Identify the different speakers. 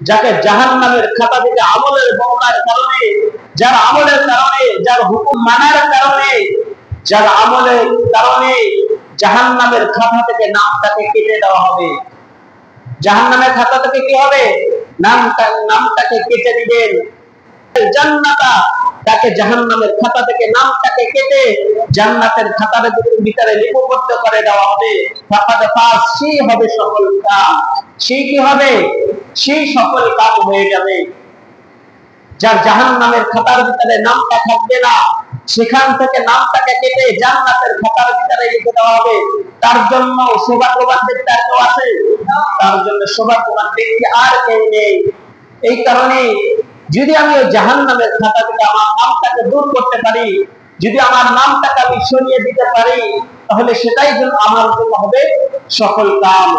Speaker 1: যাকে জাহান্নামের খাতা থেকে আমলের বন্যার কারণে, যার আমলের কারণে, যার হুকুম মানার কারণে, যার আমলের কারণে জাহান্নামের খাতা থেকে নামটাকে কেটে দেওয়া হবে। জাহান্নামের খাতা থেকে কি হবে? নামটাকে কেটে দিবেন। জান্নাতা, তাকে জাহান্নামের খাতা থেকে নামটাকে কেটে জান্নাতের খাতার ভিতরে লিপিবদ্ধ করে দেওয়া হবে। ফাকাদ ফাস, সেই হবে সফল কাম। সেই কি হবে? সেই সফল কাম হয়ে যাবে। যার জাহান্নামের খাতার ভিতরে নামটা থাকবে না, সেখান থেকে নামটাকে কেটে জান্নাতের খাতার ভিতরে লিখে দেওয়া হবে। তার জন্য সৌভাগ্যবান ব্যক্তি আর কেউ আছে? তার জন্য সৌভাগ্যবান ব্যক্তি আর কেউ নেই। এই কারণে যদি আমি ওই জাহান্নামের খাতা থেকে আমার নামটাকে দূর করতে পারি, যদি আমার নামটাকে আমি সরিয়ে দিতে পারি, তাহলে সেটাই আমার জন্য হবে সফল কাম।